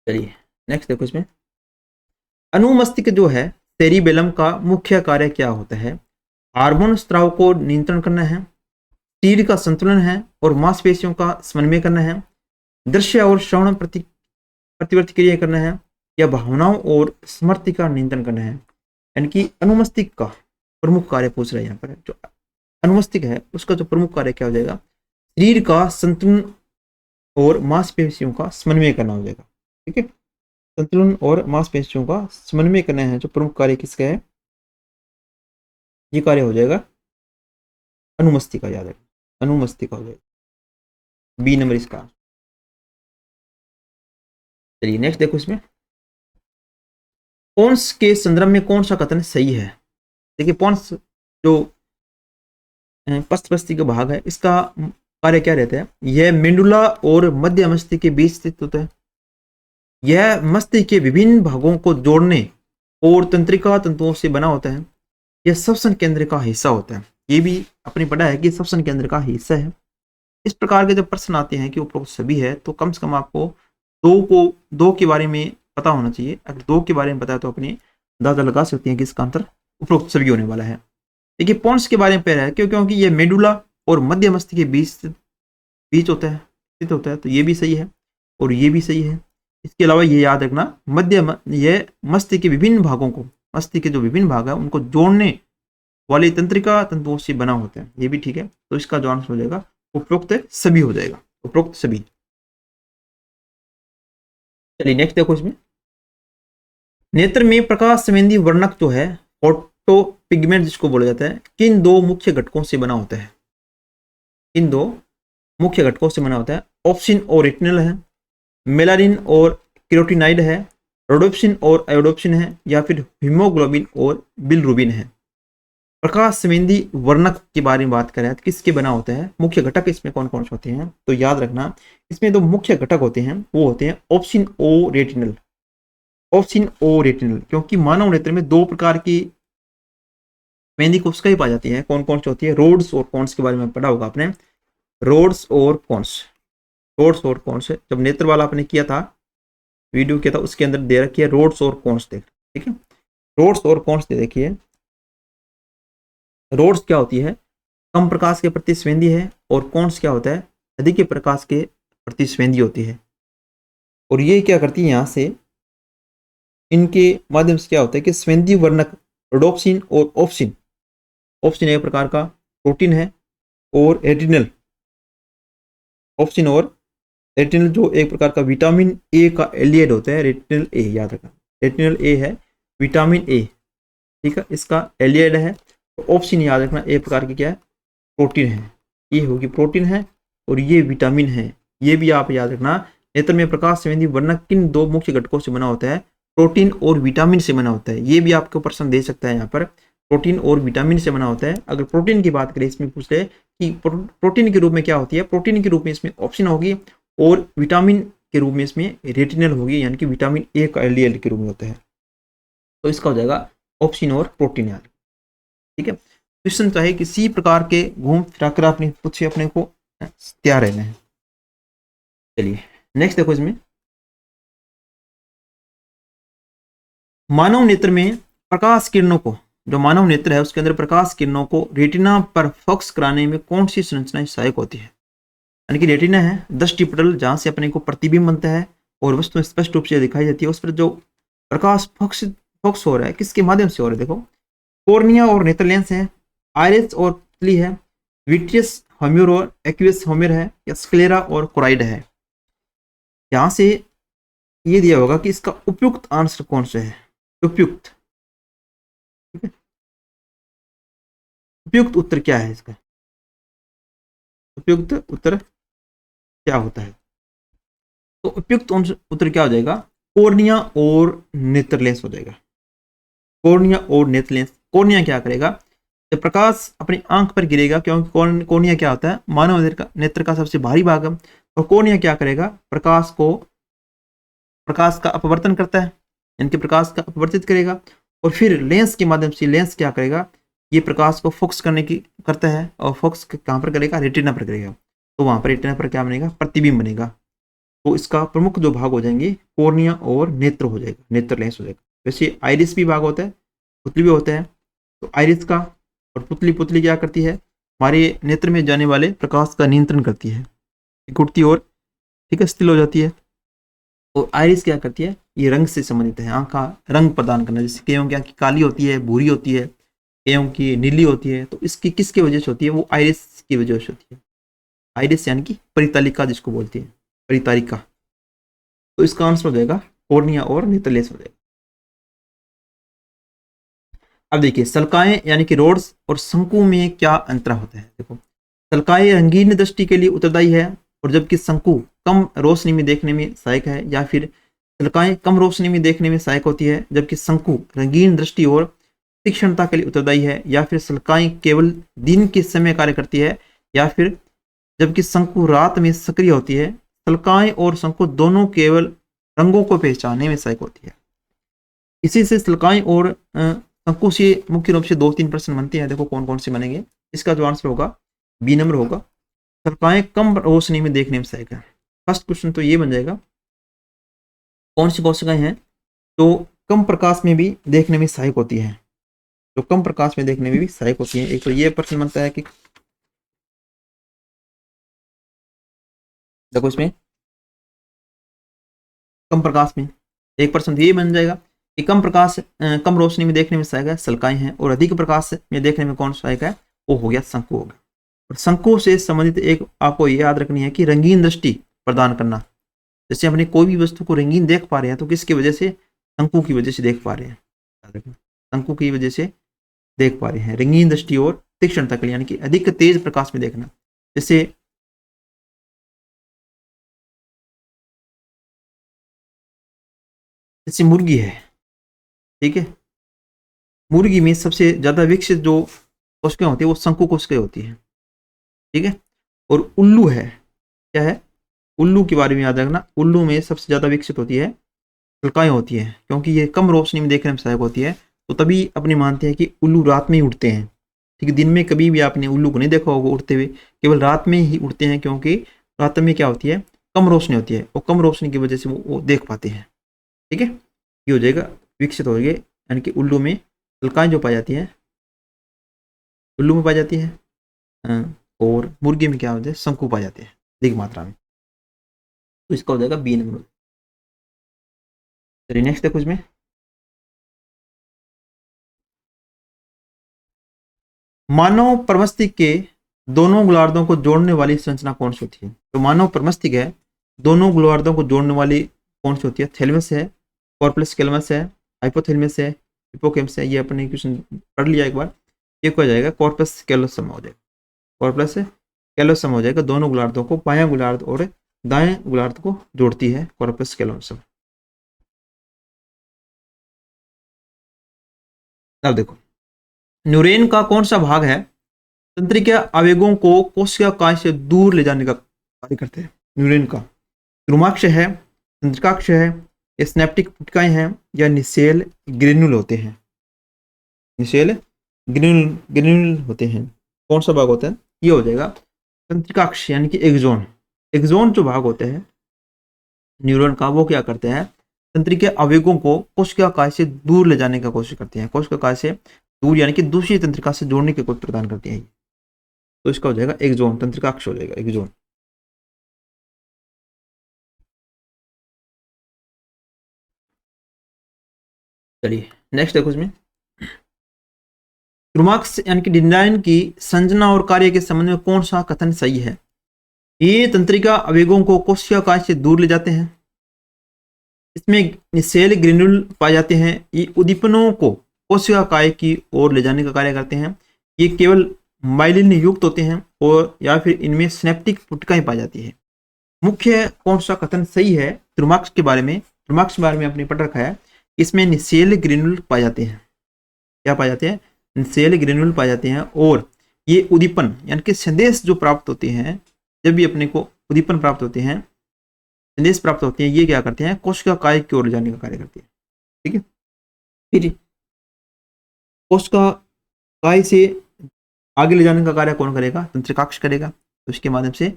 चलिए नेक्स्ट देखो। इसमें अनुमस्तिष्क जो है सेरिबेलम का मुख्य कार्य क्या होता है? हार्मोन स्त्राव को नियंत्रण करना है, शरीर का संतुलन है और मांसपेशियों का समन्वय करना है, दृश्य और श्रवण प्रतिवर्ती क्रिया करना है या भावनाओं और स्मृति का नियंत्रण करना है। यानी कि अनुमस्तिष्क का प्रमुख कार्य पूछ रहे हैं यहाँ पर। जो अनुमस्तिष्क है उसका जो प्रमुख कार्य क्या हो जाएगा? शरीर का संतुलन और मांसपेशियों का समन्वय करना हो जाएगा। ठीक है, संतुलन और मांसपेशियों का समन्वय करना है जो प्रमुख कार्य किसका है? ये कार्य हो जाएगा अनुमस्तिष्क का। याद है, अनुमस्तिष्क का हो जाएगा, बी नंबर इसका। चलिए नेक्स्ट देखो। इसमें पॉन्स के संदर्भ में कौन सा कथन सही है? देखिए, पॉन्स जो पश्च मस्तिष्क का भाग है, इसका कार्य क्या रहता है? यह मेंडुला और मध्य मस्तिष्क के बीच स्थित होता है। यह मस्तिष्क के विभिन्न भागों को जोड़ने और तंत्रिका तंतुओं से बना होता है। यह श्वसन केंद्र का हिस्सा होता है। ये भी अपने पढ़ा है कि श्वसन केंद्र का हिस्सा है। इस प्रकार के जब प्रश्न आते हैं कि उपरोक्त सभी है, तो कम से कम आपको दो के बारे में पता होना चाहिए। अगर दो के बारे में पता है तो अपने अंदाजा लगा सकते हैं कि इसका अंतर उपरोक्त सभी होने वाला है। देखिए, पॉन्स के बारे में पढ़ा है क्योंकि ये मेडुला और मध्य मस्तिष्क के बीच होता है, स्थित होता है, तो ये भी सही है और ये भी सही है। इसके अलावा ये याद रखना, ये मस्तिष्क के विभिन्न भागों को, मस्तिष्क के जो विभिन्न भाग है उनको जोड़ने वाली तंत्रिका तंतुओं से बना होता है। ये भी ठीक है। तो इसका जो आंसर हो जाएगा उपरोक्त सभी हो जाएगा, उपरोक्त सभी। चलिए नेक्स्ट देखो। इसमें नेत्र में प्रकाश संवेदी वर्णक जो है फोटो पिगमेंट जिसको बोला जाता है, किन दो मुख्य घटकों से बना होता है? इन दो मुख्य घटकों से बना होता है। ऑप्सिन और रेटिनल है, मेलानिन और कैरोटिनाइड है, रोडोप्सिन और आयोडोप्सिन है या फिर हीमोग्लोबिन और बिलिरुबिन है। प्रकाश संवेदी वर्णक के बारे में बात करें तो किसके बना होता है? मुख्य घटक इसमें कौन कौन से होते हैं? तो याद रखना, इसमें दो मुख्य घटक होते हैं, वो होते हैं ऑप्सिन ओ रेटिनल। ऑप्सिन ओ रेटिनल, क्योंकि मानव नेत्र में दो प्रकार की संवेदी कोशिकाएं पाई जाती है। कौन कौन सी होती है? रोड्स और कॉन्स के बारे में पढ़ा होगा आपने, रोड्स और कॉन्स। रोड्स और कॉन्स, जब नेत्र वाला आपने किया था, वीडियो किया था, उसके अंदर दे रखी है रोड्स और कॉन्स। देख, ठीक है, रोड्स और कॉन्स दे देखिए। रोड्स क्या होती है? कम प्रकाश के प्रति संवेदी है, और कॉन्स क्या होता है? अधिक प्रकाश के प्रति संवेदी होती है। और ये क्या करती है, यहाँ से इनके माध्यम से क्या होता है कि संवेदी वर्णक रोडोप्सिन और ऑप्सिन, ऑप्सिन एक प्रकार का प्रोटीन है, और रेटिनल, ऑप्सिन और रेटिनल जो एक प्रकार का विटामिन ए का एलिएड होता है। रेटिनल ए, याद रखना, रेटिनल ए है विटामिन ए, ठीक है, इसका एलिएड है। तो ऑप्सिन याद रखना एक प्रकार की क्या है? प्रोटीन है। ये होगी प्रोटीन है और ये विटामिन है। ये भी आप याद रखना। नेत्र में प्रकाश संवेदी वर्णक किन दो मुख्य घटकों से बना होता है? प्रोटीन और विटामिन से बना होता है। ये भी आपको प्रश्न दे सकता है यहाँ पर, प्रोटीन और विटामिन से बना होता है। अगर प्रोटीन की बात करें, इसमें पूछ ले कि प्रोटीन के रूप में क्या होती है? प्रोटीन के रूप में इसमें ऑप्शन होगी और विटामिन के रूप में इसमें रेटिनल होगी, यानी कि विटामिन ए का एलिएड के रूप में होता है। तो इसका हो जाएगा ऑप्शन और प्रोटीन याद, ठीक है। क्वेश्चन चाहे किसी प्रकार के घूम फिरा कर आपने पूछे, अपने को तैयार रहना है। चलिए नेक्स्ट देखो। इसमें मानव नेत्र में प्रकाश किरणों को, जो मानव नेत्र है उसके अंदर प्रकाश किरणों को रेटिना पर फोकस कराने में कौन सी संरचनाएं सहायक होती है? यानी कि रेटिना है दृष्टि पटल, जहां से अपने को प्रतिबिंब बनता है और वस्तु स्पष्ट रूप से दिखाई देती है। उस पर जो प्रकाश फोकस फोकस हो रहा है, किसके माध्यम से हो रहा है? देखो, कॉर्निया और नेत्र लेंस है, आयरिस और पुतली है, विट्रियस ह्यूमर और एक्वियस ह्यूमर है, या स्क्लेरा और कोराइड है। यहाँ से ये दिया होगा कि इसका उपयुक्त आंसर कौन सा है। उपयुक्त, ठीक है, उपयुक्त उत्तर क्या है इसका? उपयुक्त उत्तर क्या होता है? तो उपयुक्त उत्तर क्या हो जाएगा? कॉर्निया और नेत्र लेंस हो जाएगा। कॉर्निया और नेत्र लेंस। कॉर्निया क्या करेगा? जब प्रकाश अपनी आंख पर गिरेगा, क्योंकि कॉर्निया क्या होता है? मानव नेत्र का सबसे भारी भाग है। और कॉर्निया क्या करेगा? प्रकाश का अपवर्तन करता है, यानी कि प्रकाश का अपवर्तित करेगा, और फिर लेंस के माध्यम से लेंस क्या करेगा? ये प्रकाश को फोकस करने की करता है, और फोकस कहाँ पर करेगा? रेटिना पर करेगा। तो वहां पर रेटिना पर क्या बनेगा? प्रतिबिंब बनेगा। तो इसका प्रमुख जो भाग हो जाएंगे कॉर्निया और नेत्र हो जाएगा, नेत्र लेंस हो जाएगा। वैसे आइरिस भी भाग होता है, पुतली भी होता है। तो आइरिस का और पुतली क्या करती है? हमारे नेत्र में जाने वाले प्रकाश का नियंत्रण करती है, उठती और, ठीक है, स्थिर हो जाती है। और आइरिस क्या करती है? ये रंग से संबंधित है, आंख का रंग प्रदान करना। जैसे कईयों की आंख काली होती है, भूरी होती है, कईयों की नीली होती है। तो इसकी किसकी वजह से होती है? वो आइरिस की वजह से होती है। आइरिस यानी कि परितालिका जिसको बोलती है, परितालिका। तो इसका आंसर हो जाएगा कॉर्निया और नेत्र लेंस हो जाएगा। अब देखिए, सल्काएं यानी कि रोड्स और शंकु में क्या अंतर होता है? देखो, सल्काएं रंगीन दृष्टि के लिए उत्तरदायी है, और जबकि शंकु कम रोशनी में देखने में सहायक है। या फिर सल्काएं कम रोशनी में देखने में सहायक होती है, जबकि शंकु रंगीन दृष्टि और तीक्ष्णता के लिए उत्तरदायी है। या फिर सल्काएं केवल दिन के समय कार्य करती है, या फिर जबकि शंकु रात में सक्रिय होती है। सल्काएं और शंकु दोनों केवल रंगों को पहचानने में सहायक होती है। इसी से सल्काएं और शंकु से मुख्य रूप से 2-3 प्रश्न बनते हैं। देखो कौन कौन से बनेंगे। इसका जो आंसर होगा बी नंबर होगा, सल्काएं कम रोशनी में देखने में सहायक है। फर्स्ट क्वेश्चन तो ये बन जाएगा, कौन सी कोशिकाएं हैं जो कम प्रकाश में भी देखने में सहायक होती है? जो कम प्रकाश में देखने में भी सहायक होती है। एक तो ये प्रश्न बनता है कि देखो इसमें कम प्रकाश में, एक प्रश्न तो ये बन जाएगा कि कम रोशनी में देखने में सहायक है, सल्काएं हैं। और अधिक प्रकाश में देखने में कौन सहायक है? वो हो गया शंकु हो गया। और शंकु से संबंधित एक आपको ये याद रखनी है कि रंगीन दृष्टि प्रदान करना। जैसे हमने कोई भी वस्तु को रंगीन देख पा रहे हैं तो किसकी वजह से? शंकु की वजह से देख पा रहे हैं। याद रखना, शंकु की वजह से देख पा रहे हैं। रंगीन दृष्टि और तीक्ष्णता के लिए, यानी कि अधिक तेज प्रकाश में देखना। जैसे मुर्गी है, ठीक है, मुर्गी में सबसे ज्यादा विकसित जो कोशिकाएं होती है वो शंकु कोशिकाएं होती है, ठीक है। और उल्लू है, क्या है? उल्लू के बारे में याद रखना, उल्लू में सबसे ज्यादा विकसित होती है सल्काएं होती है, क्योंकि ये कम रोशनी में देखने में सहायक होती है। तो तभी अपने मानते हैं कि उल्लू रात में ही उड़ते हैं, ठीक है। दिन में कभी भी आपने उल्लू को नहीं देखा होगा उड़ते हुए, केवल रात में ही उड़ते हैं, क्योंकि रात में क्या होती है? कम रोशनी होती है, और कम रोशनी की वजह से वो देख पाते हैं, ठीक है। ये हो जाएगा विकसित हो गए, यानी कि उल्लू में सल्काएं जो पाई जाती है, उल्लू में पाई जाती है। और मुर्गी में क्या होता है? शंकु पाए जाते हैं अधिक मात्रा में। तो इसका हो जाएगा बी नंबर। चलिए नेक्स्ट देखो इसमें, मानव प्रमस्तिष्क के दोनों गोलार्धों को जोड़ने वाली संरचना कौन सी होती है? तो मानव प्रमस्तिष्क है, दोनों गोलार्धों को जोड़ने वाली कौन सी होती है? थैलेमस है, कॉर्पस कैलमस है, हाइपोथैलेमस है, हिप्पोकैम्पस है। ये अपने क्वेश्चन पढ़ लिया एक बार। एक हो जाएगा कॉर्पस कैलोसम हो जाएगा, कॉर्पस कैलोसम हो जाएगा। दोनों गोलार्धों को, बायां गोलार्ध और दाएं गोलार्ध को जोड़ती है कॉर्पस कैलोसम। अब देखो, न्यूरॉन का कौन सा भाग है तंत्रिका आवेगों को कोशिका काय से दूर ले जाने का कार्य करते हैं? न्यूरॉन का ध्रुमाक्ष है, तंत्रिकाक्ष है, या स्नैप्टिक पुटिकाएं हैं, या निसेल ग्रेन्यूल होते हैं? निसेल ग्रेन्यूल होते हैं। कौन सा भाग होता है? ये हो जाएगा तंत्रिकाक्ष, यानी कि एक्सोन। एक्सोन जो भाग होते हैं न्यूरॉन का, वो क्या करते हैं? तंत्रिका आवेगों को कोशिका काय से दूर ले जाने का कोशिश करते हैं। कोशिका काय से दूर यानी कि दूसरी तंत्रिका से जोड़ने की कोशिश प्रदान करते हैं। तो इसका हो जाएगा एक्सोन, तंत्रिकाक्ष हो जाएगा एक्सोन। चलिए नेक्स्ट देखो इसमें, क्रोमाक्स यानी कि डिंडाइन की संरचना और कार्य के संबंध में कौन सा कथन सही है? ये तंत्रिका आवेगों को कोशिका कांच से दूर ले जाते हैं, इसमें निसेल ग्रेन्यूल पाए जाते हैं, ये उद्दीपनों को कोशिका काय की ओर ले जाने का कार्य करते हैं, ये केवल माइलिन युक्त होते हैं, और या फिर इनमें सिनेप्टिक पुटिकाएं पाई जाती है। मुख्य कौन सा कथन सही है क्रोमाक्स के बारे में? क्रोमाक्स के बारे में आपने पढ़ रखा है, इसमें निसेल ग्रेन्यूल पाए जाते हैं। क्या पाए जाते हैं? निसेल ग्रेन्यूल पाए जाते हैं, और ये उद्दीपन यानी कि संदेश जो प्राप्त होते हैं, जब भी अपने को उद्दीपन प्राप्त होते हैं, संदेश प्राप्त होते हैं, ये क्या करते हैं? कोशिका काय की ओर ले जाने का कार्य करते हैं। ठीक है, फिर कोशिका काय से आगे ले जाने का कार्य कौन करेगा? तंत्रिकाक्ष करेगा। तो इसके माध्यम से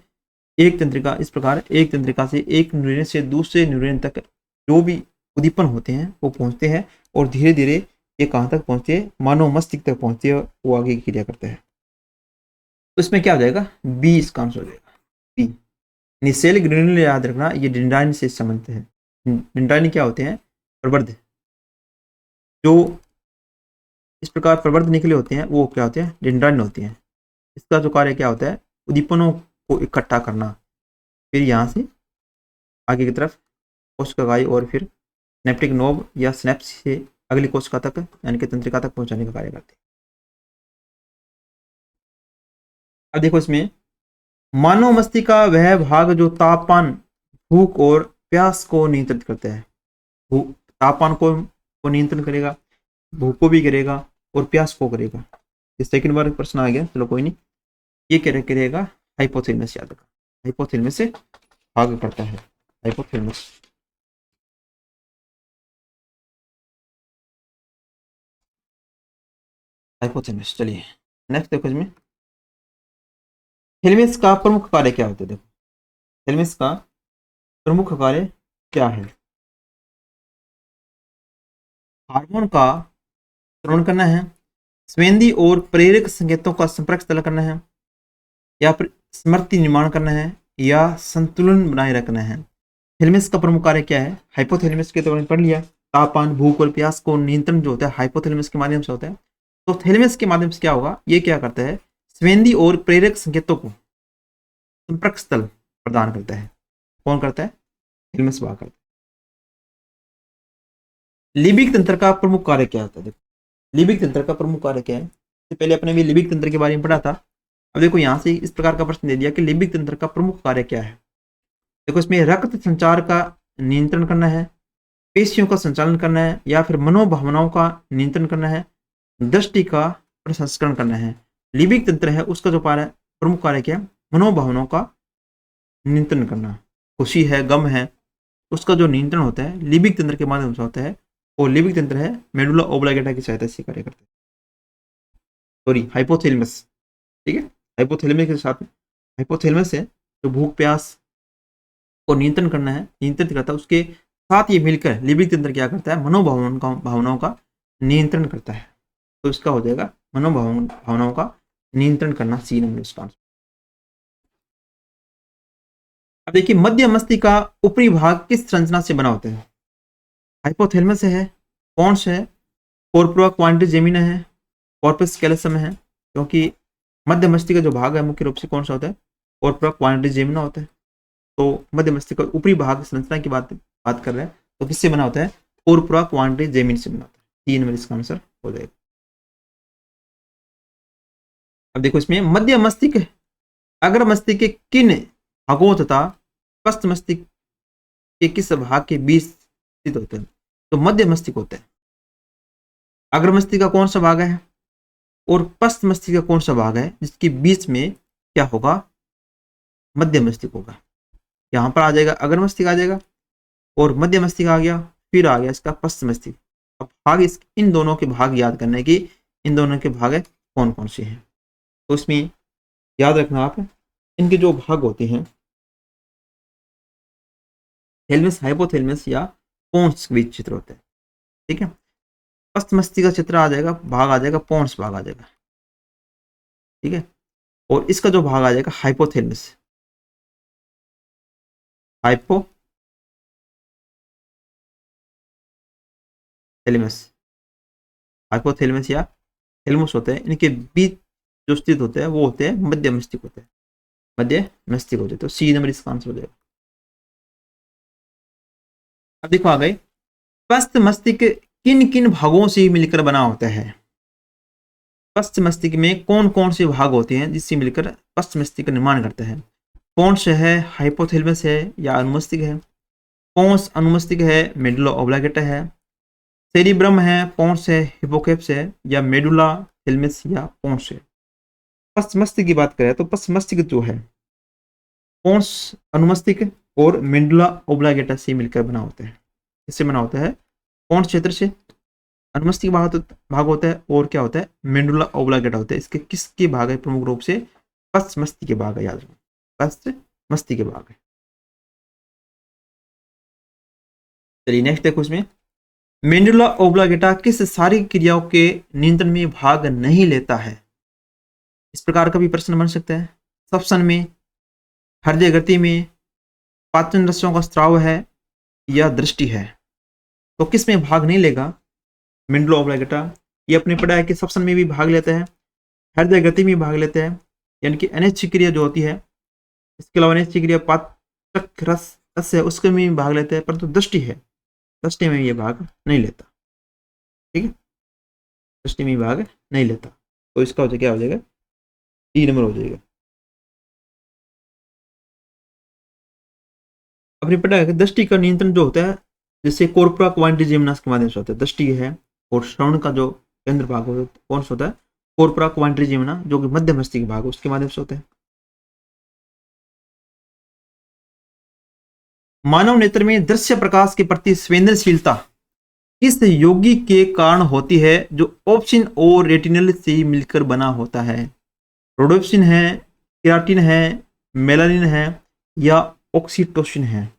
एक तंत्रिका, इस प्रकार एक तंत्रिका से एक न्यूरॉन से दूसरे न्यूरॉन तक जो भी उद्दीपन होते हैं वो पहुंचते हैं, और धीरे धीरे ये कहाँ तक पहुंचते हैं? मानव मस्तिष्क तक पहुंचते हैं, वो आगे की क्रिया करते हैं। तो इसमें क्या हो जाएगा? बी इसका आंसर हो जाएगा, बी। निसेल ग्रेन्यूल याद रखना, ये डिंडाइन से संबंधित है। डिंडाइन क्या होते हैं? प्रवर्ध, जो इस प्रकार प्रवर्ध निकले होते हैं वो क्या होते हैं? डिंडाइन होते हैं। इसका जो कार्य क्या होता है? उद्दीपनों को इकट्ठा करना, फिर यहाँ से आगे की तरफ कोशिका काय और फिर सिनेप्टिक नोब या स्नैप्स से अगली कोशिका तक यानी कि तंत्रिका तक पहुंचाने का कार्य करते हैं। अब देखो इसमें, मानव मस्तिष्क का वह भाग जो तापमान, भूख और प्यास को नियंत्रित करता है। तापमान को नियंत्रण करेगा, भूख को भी करेगा और प्यास को करेगा। ये सेकंड बार प्रश्न आ गया, चलो कोई नहीं। ये क्या करेगा? हाइपोथैलेमस याद रखा, हाइपोथैलेमस से भाग करता है, हाइपोथैलेमस। हाइपोथैलेमस। चलिए नेक्स्ट देखो इसमें, थैलेमस का प्रमुख कार्य क्या होता है? देखो थैलेमस का प्रमुख कार्य क्या है? हार्मोन का श्रवण करना है, संवेदी और प्रेरक संकेतों का संपर्क स्थल करना है, या फिर स्मृति निर्माण करना है, या संतुलन बनाए रखना है। थैलेमस का प्रमुख कार्य क्या है? हाइपोथैलेमस के तो पढ़ लिया, तापमान, भूख और प्यास को नियंत्रण जो होता है हाइपोथैलेमस के माध्यम से होता है। तो थैलेमस के माध्यम से क्या होगा? ये क्या करता है? संवेदी और प्रेरक संकेतों को संपर्क स्थल प्रदान करता है। कौन करता है? थैलेमस भाग करता है। लिबिक तंत्र का प्रमुख कार्य क्या होता है? देखो लिबिक तंत्र का प्रमुख कार्य क्या है? इससे पहले अपने भी लिबिक तंत्र के बारे में पढ़ा था। अब देखो यहाँ से इस प्रकार का प्रश्न दे दिया कि लिबिक तंत्र का प्रमुख कार्य क्या है। देखो इसमें रक्त संचार का नियंत्रण करना है, पेशियों का संचालन करना है, या फिर मनोभावनाओं का नियंत्रण करना है, दृष्टि का प्रसंस्करण करना है। लिबिक तंत्र है उसका जो प्रमुख कार्य क्या है? मनोभावनाओं का नियंत्रण करना। खुशी है, गम है, उसका जो नियंत्रण होता है लिबिक तंत्र के माध्यम से होता है, और लिबिक तंत्र है मेडुला ओब्लांगेटा की सहायता से कार्य करता है। Sorry, hypothalamus. ठीक है, हाइपोथैलेमस के साथ हाइपोथैलेमस है जो भूख प्यास को नियंत्रण करना है, नियंत्रित करता है, उसके साथ ये मिलकर लिबिक तंत्र क्या करता है? भावनाओं का नियंत्रण करता है। तो इसका हो जाएगा भावनाओं का नियंत्रण करना, सी नंबर इसका आंसर। अब देखिए, मध्य मस्तिष्क का ऊपरी भाग किस संरचना से बना होता है? हाइपोथैलेमस है, पॉन्स है, कॉर्पोरा क्वाड्रिजेमिना है, कॉर्पस कैलोसम है। क्योंकि मध्य मस्तिष्क का जो भाग है मुख्य रूप से कौन सा होता है? कॉर्पोरा क्वाड्रिजेमिना होता है। तो मध्य मस्तिष्क का ऊपरी भाग संरचना की बात कर रहे हैं, तो किससे बना होता है? कॉर्पोरा क्वाड्रिजेमिना से बना होता है। 3 नंबर इसका आंसर हो जाएगा। अब देखो इसमें, मध्य मस्तिष्क अग्र मस्तिष्क के किन भागों तथा पश्च मस्तिष्क के किस भाग के बीच स्थित होते हैं? तो मध्य मस्तिष्क होता है। अग्र मस्तिष्क का कौन सा भाग है और पश्च मस्तिष्क का कौन सा भाग है जिसके बीच में क्या होगा? मध्य मस्तिष्क होगा। यहाँ पर आ जाएगा अग्र मस्तिष्क आ जाएगा, और मध्य मस्तिष्क आ गया, फिर आ गया इसका पश्च मस्तिष्क। अब भाग इन दोनों के भाग याद करने की, इन दोनों के भाग कौन कौन से हैं? तो इसमें याद रखना आप, इनके जो भाग होते हैं थैलेमस, हाइपोथैलेमस या पोन्स के बीच चित्र होता है। ठीक है, पश्च मस्तिष्क का चित्र आ जाएगा, भाग आ जाएगा, पोन्स भाग आ जाएगा। ठीक है, और इसका जो भाग आ जाएगा हाइपोथैलेमस, हाइपोथैलेमस। हाइपोथैलेमस या थैलेमस होते हैं, इनके बीच जो स्थित होते हैं वो होते हैं मध्य मस्तिष्क होते हैं, मध्य मस्तिष्क होते हैं। तो सी नंबर इसका आंसर हो जाएगा। अब देखो आ गए, स्वस्थ मस्तिष्क किन किन भागों से मिलकर बना होता है। स्वस्थ मस्तिष्क में कौन कौन से भाग होते हैं जिससे मिलकर स्वस्थ मस्तिष्क का निर्माण करता है। कौन से है, हाइपोथैलेमस है या अनुमस्तिष्क है। पॉन्स अनुमस्तिष्क है, मेडुला ऑब्लांगेटा है। सेरिब्रम है, पॉन्स है, हिपोकैम्पस है या मेडुला थैलेमस या पॉन्स है। स्वस्थ मस्तिष्क की बात करें तो स्वस्थ मस्तिष्क जो है पॉन्स अनुमस्तिष्क और मेडुला ऑब्लांगेटा से मिलकर बना होता है। इससे बना होता है पॉन्स क्षेत्र से अनुमस्तिष्क भाग होता है और क्या होता है मेडुला ऑब्लांगेटा होता है। इसके किसके भाग है प्रमुख रूप से, स्वस्थ मस्तिष्क के भाग है, याद रखो स्वस्थ मस्तिष्क के भाग है। चलिए नेक्स्ट देखो, इसमें मेडुला ऑब्लांगेटा किस शारीरिक क्रियाओं के नियंत्रण में भाग नहीं लेता है। इस प्रकार का भी प्रश्न बन सकता है। श्वसन में, हृदय गति में, पाचन रसों का स्राव है या दृष्टि है। तो किस में भाग नहीं लेगा मेडुला ऑब्लांगेटा। ये अपने पढ़ा है कि श्वसन में भी भाग लेता है, हृदय गति में भाग लेता है, यानी कि अनिश्चित क्रिया जो होती है, इसके अलावा अनिश्चित क्रिया पाचक रस है उसके में भी भाग लेता है, परंतु दृष्टि है, दृष्टि में ये भाग नहीं लेता। ठीक है, दृष्टि में भाग नहीं लेता। तो इसका हो जाएगा क्या हो जाएगा, डी नंबर हो जाएगा। अपनी पता है कि दृष्टि का नियंत्रण जो होता है जैसे कोर्पोरा क्वाड्रिजेमिनस के माध्यम से होता है, दृष्टि है। और श्रवण का जो केंद्र भाग होता है कौन सा होता है, कोर्पोरा क्वाड्रिजेमिना, जो कि मध्य मस्तिष्क भाग है उसके माध्यम से होता है। मानव नेत्र में दृश्य प्रकाश के प्रति संवेदनशीलता किस यौगिक के कारण होती है जो ऑप्सिन और रेटिनल से मिलकर बना होता है। रोडोप्सिन है, केराटिन है, मेलानिन है या ऑक्सीटोसिन है।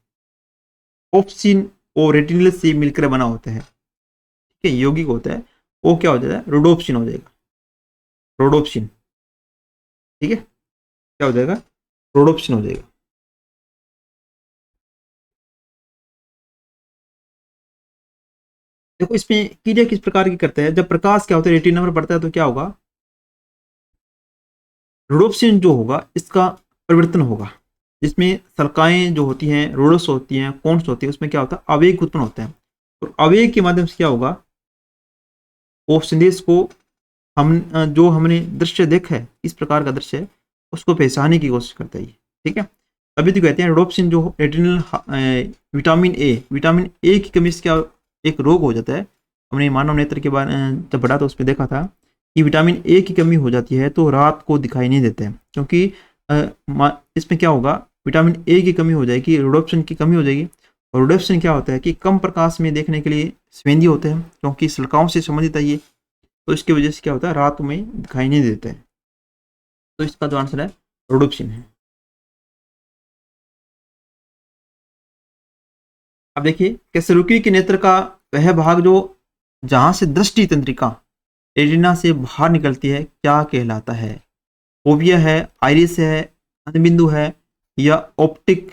ऑप्सिन और रेटिनल से मिलकर बना होता है, ठीक है, यौगिक होता है वो क्या हो जाएगा, रोडोप्सिन हो जाएगा, रोडोप्सिन। ठीक है, क्या हो जाएगा, रोडोप्सिन हो जाएगा। देखो इसमें क्रिया किस प्रकार की करते हैं, जब प्रकाश क्या होता है रेटिना पर पड़ता है तो क्या होगा, रोडोप्सिन जो होगा इसका परिवर्तन होगा, जिसमें सल्काएं जो होती हैं, रोडस होती हैं, कोन्स होती है, उसमें क्या होता है आवेग उत्पन्न होता है। और आवेग के माध्यम से क्या होगा, वो संदेश को हम जो हमने दृश्य देखा है इस प्रकार का दृश्य है उसको पहचानने की कोशिश करता है। ठीक है, अभी तो कहते हैं रोडोप्सिन जो रेटिनल विटामिन ए की कमी से क्या एक रोग हो जाता है। हमने मानव नेत्र के बारे जब पढ़ा तो उसमें देखा था कि विटामिन ए की कमी हो जाती है तो रात को दिखाई नहीं देते हैं, क्योंकि इसमें क्या होगा, विटामिन ए की कमी हो जाएगी, रोडोप्सिन की कमी हो जाएगी। और रोडोप्सिन क्या होता है कि कम प्रकाश में देखने के लिए संवेदी होते हैं, क्योंकि सलकाओं से संबंधित है ये, तो इसकी वजह से क्या होता है रात में दिखाई नहीं देते हैं। तो इसका जो आंसर है रोडोप्सिन है। अब देखिए कैसरुकी के नेत्र का वह भाग जो जहां से दृष्टि तंत्रिका रेटिना से बाहर निकलती है क्या कहलाता है। फोबिया है, आइरिस है, अंधबिंदु है या ऑप्टिक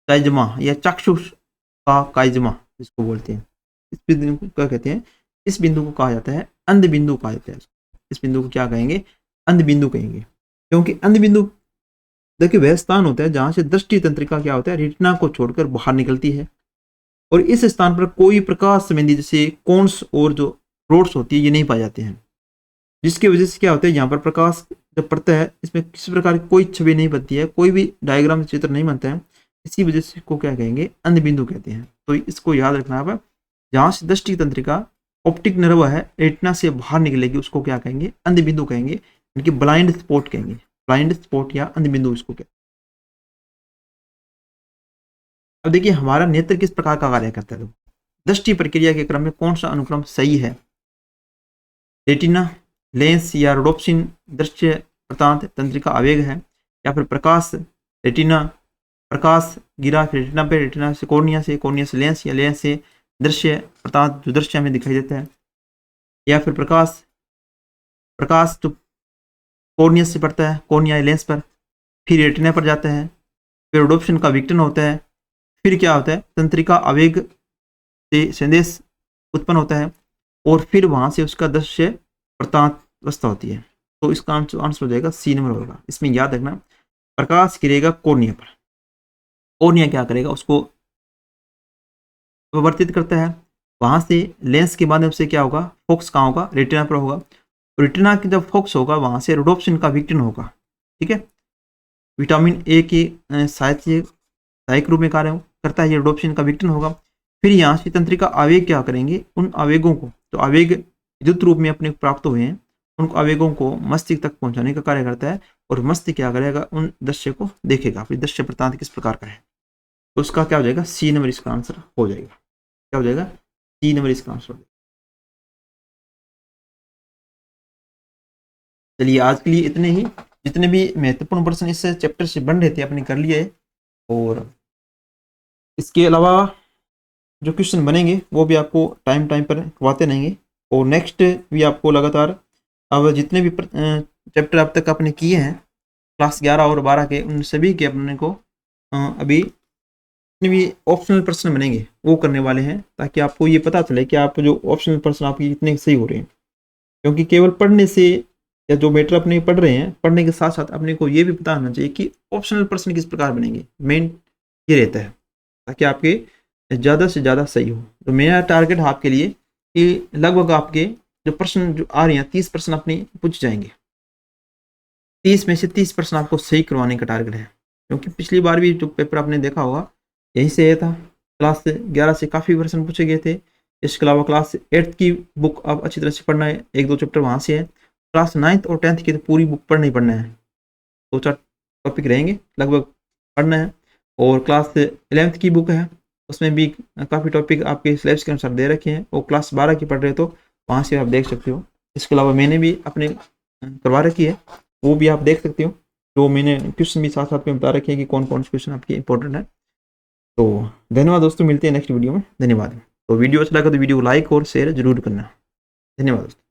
काइजमा या चक्षुष का काइजमा जिसको बोलते हैं, इस बिंदु को क्या कहते हैं, इस बिंदु को कहा जाता है अंध बिंदु कहा जाता है। इस बिंदु को क्या कहेंगे, अंध बिंदु कहेंगे, क्योंकि अंध बिंदु देखिए वह स्थान होता है जहां से दृष्टि तंत्रिका क्या होता है रेटिना को छोड़कर बाहर निकलती है, और इस स्थान पर कोई प्रकाश संबंधी जैसे कोन्स और जो रोड्स होती है ये नहीं पाए जाते हैं, जिसकी वजह से क्या होता है यहाँ पर प्रकाश जब पड़ता है इसमें किसी प्रकार की कोई छवि नहीं बनती है, कोई भी डायग्राम चित्र नहीं बनता है, इसी वजह से इसको क्या कहेंगे, अंध बिंदु कहते हैं। तो इसको याद रखना आप, जहाँ से दृष्टि तंत्रिका ऑप्टिक नर्व है रेटिना से बाहर निकलेगी उसको क्या कहेंगे, अंध बिंदु कहेंगे, यानी कि ब्लाइंड स्पॉट कहेंगे, ब्लाइंड स्पॉट या अंध बिंदु इसको कहते हैं। अब देखिए हमारा नेत्र किस प्रकार का कार्य करता है, दृष्टि प्रक्रिया के क्रम में कौन सा अनुक्रम सही है, रेटिना, लेंस या रोडोप्सिन दृश्य प्रतांत तंत्रिका आवेग है, या फिर प्रकाश रेटिना, प्रकाश गिरा रेटिना पे, रेटिना से कोर्निया से लेंस या लेंस से दृश्य प्रतांत जो दृश्य हमें दिखाई देता है, या फिर प्रकाश जो कोर्निया से पड़ता है, कोर्निया या लेंस पर, फिर रेटिना पर जाता है, फिर रोडोप्सिन का विघटन होता है, फिर क्या होता है तंत्रिका आवेग से संदेश उत्पन्न होता है, और फिर वहाँ से उसका दृश्य वृत्तांत अवस्था होती है। तो इसका आंसर हो जाएगा सी नंबर होगा। इसमें याद रखना, प्रकाश गिरेगा कॉर्निया पर, कॉर्निया क्या करेगा, उसको विवर्तित करता है, वहाँ से लेंस के माध्यम से क्या होगा, फोकस कहाँ होगा, रेटिना पर होगा। रेटिना की जब फोकस होगा वहाँ से रोडोप्सिन का विघटन होगा। ठीक है, विटामिन ए की सहायक रूप में कार्य करता है, ये रोडोप्सिन का विघटन होगा। फिर यहाँ से तंत्रिका आवेग क्या करेंगे, उन आवेगों को, जो आवेग विद्युत रूप में अपने प्राप्त हुए हैं, उन आवेगों को मस्तिष्क तक पहुंचाने का कार्य करता है, और मस्तिष्क क्या करेगा, उन दृश्य को देखेगा, फिर दृश्य वृत्तांत किस प्रकार का है। तो उसका क्या हो जाएगा, सी नंबर इसका आंसर हो जाएगा। क्या हो जाएगा, सी नंबर इसका आंसर हो जाएगा। चलिए आज के लिए इतने ही, जितने भी महत्वपूर्ण प्रश्न इस चैप्टर से बन रहे थे अपने कर लिए है, और इसके अलावा जो क्वेश्चन बनेंगे वो भी आपको टाइम टाइम पर करवाते रहेंगे, और नेक्स्ट भी आपको लगातार अब जितने भी चैप्टर अब तक आपने किए हैं क्लास 11 और 12 के, उन सभी के अपने को अभी जितने भी ऑप्शनल प्रश्न बनेंगे वो करने वाले हैं, ताकि आपको ये पता चले कि आप जो ऑप्शनल प्रश्न आपके कितने सही हो रहे हैं। क्योंकि केवल पढ़ने से या जो मैटर अपने पढ़ रहे हैं, पढ़ने के साथ साथ अपने को ये भी पता होना चाहिए कि ऑप्शनल प्रश्न किस प्रकार बनेंगे। मेन ये रहता है ताकि आपके ज़्यादा से ज़्यादा सही हो। तो मेरा टारगेट है आपके लिए कि लगभग आपके जो प्रश्न जो आ रहे हैं 30 प्रश्न अपने पूछ जाएंगे, 30 में से 30 प्रश्न आपको सही करवाने का टारगेट है। क्योंकि पिछली बार भी जो पेपर आपने देखा होगा यहीं से था, क्लास 11 से काफ़ी प्रश्न पूछे गए थे। इसके अलावा क्लास 8 की बुक आप अच्छी तरह से पढ़ना है, 1-2 चैप्टर वहाँ से है। क्लास 9th और 10th की तो पूरी बुक पढ़ना ही पढ़ना है, 2-4 टॉपिक रहेंगे लगभग पढ़ना है। और क्लास 11th की बुक है, उसमें भी काफ़ी टॉपिक आपके सिलेबस के अनुसार दे रखे हैं, और क्लास 12 की पढ़ रहे तो वहाँ से आप देख सकते हो। इसके अलावा मैंने भी अपने करवा रखी है, वो भी आप देख सकते हो, जो मैंने क्वेश्चन भी साथ साथ में बता रखे हैं कि कौन कौन से क्वेश्चन आपके इंपॉर्टेंट है। तो धन्यवाद दोस्तों, मिलते हैं नेक्स्ट वीडियो में। धन्यवाद। तो वीडियो अच्छा लगा तो वीडियो को लाइक और शेयर जरूर करना। धन्यवाद दोस्तों।